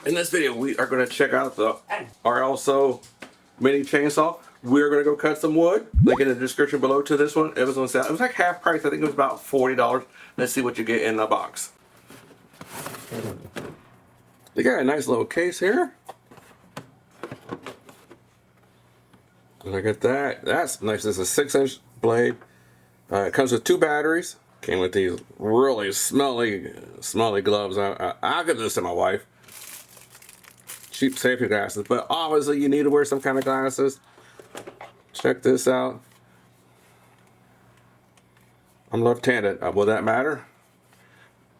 In this video, we are going to check out the RLSO mini chainsaw. We're going to go cut some wood. Link in the description below to this one. It was on sale. It was like half price. I think it was about $40. Let's see what you get in the box. They got a nice little case here. Look at that. That's nice. This is a 6-inch blade. It comes with 2 batteries. Came with these really smelly gloves. I'll give this to my wife. Cheap safety glasses, but obviously you need to wear some kind of glasses. Check this out. I'm left-handed. Will that matter?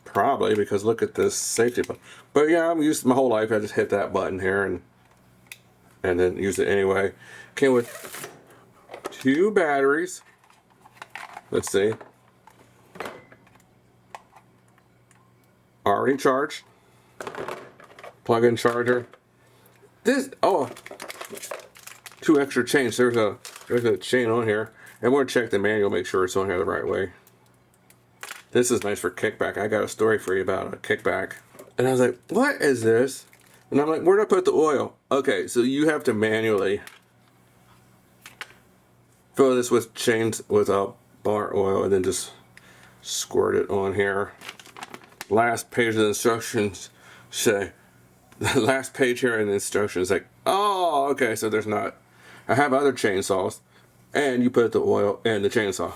Probably, because look at this safety button. But yeah, I'm used to my whole life. I just hit that button here and then use it anyway. Came with 2 batteries. Let's see. Already charged. Plug-in charger. This 2 extra chains. There's a chain on here, and we're gonna check the manual, make sure it's on here the right way. This is nice for kickback. I got a story for you about a kickback, and I was like, "What is this?" And I'm like, "Where'd I put the oil?" Okay, so you have to manually fill this with chains with a bar oil, and then just squirt it on here. Last page of the instructions say. The last page here in the instructions like, oh, okay, so there's not. I have other chainsaws, and you put the oil in the chainsaw.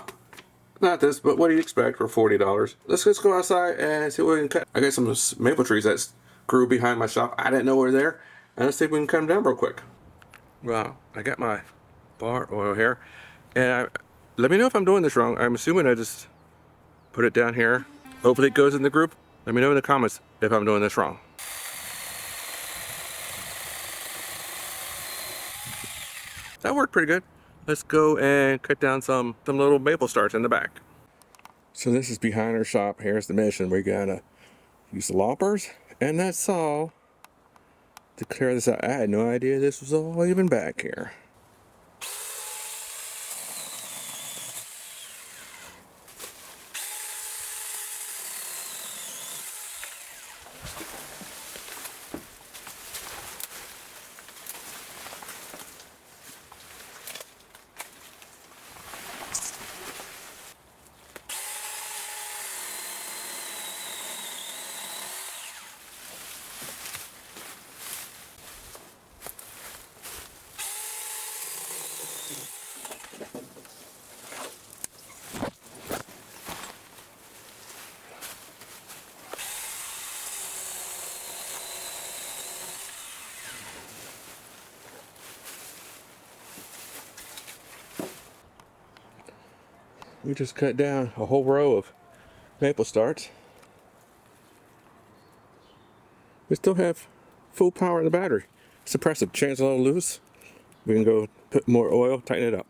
Not this, but what do you expect for $40? Let's just go outside and see what we can cut. I got some maple trees that grew behind my shop. I didn't know were there, and let's see if we can cut them down real quick. Well, I got my bar oil here, and let me know if I'm doing this wrong. I'm assuming I just put it down here. Hopefully it goes in the group. Let me know in the comments if I'm doing this wrong. That worked pretty good. Let's go and cut down some little maple starts in the back. So this is behind our shop. Here's the mission. We gotta use the loppers and that saw to clear this out. I had no idea this was all even back here. We just cut down a whole row of maple starts. We still have full power in the battery. Suppressive, chain's a little loose. We can go put more oil, tighten it up.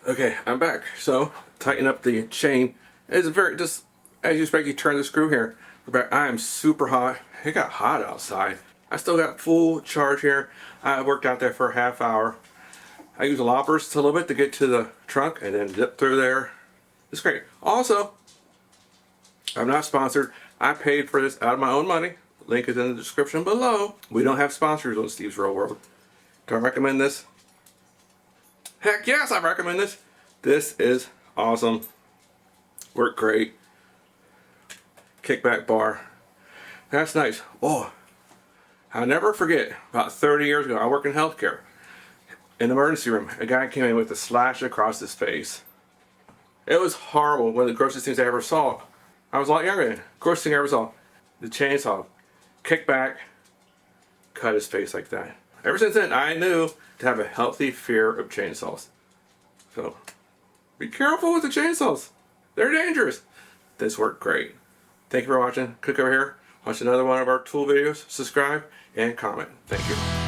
Okay, I'm back. So, tighten up the chain. It's very, just as you expect, you turn the screw here. I am super hot. It got hot outside. I still got full charge here. I worked out there for a half hour. I use loppers a little bit to get to the trunk and then zip through there. It's great. Also, I'm not sponsored. I paid for this out of my own money. Link is in the description below. We don't have sponsors on Steve's Real World. Do I recommend this? Heck yes, I recommend this. This is awesome. Worked great. Kickback bar. That's nice. Oh, I'll never forget, about 30 years ago, I worked in healthcare. In the emergency room, a guy came in with a slash across his face. It was horrible. One of the grossest things I ever saw. I was a lot younger then. Grossest thing I ever saw. The chainsaw. Kick back. Cut his face like that. Ever since then, I knew to have a healthy fear of chainsaws. So, be careful with the chainsaws. They're dangerous. This worked great. Thank you for watching. Click over here. Watch another one of our tool videos. Subscribe and comment. Thank you.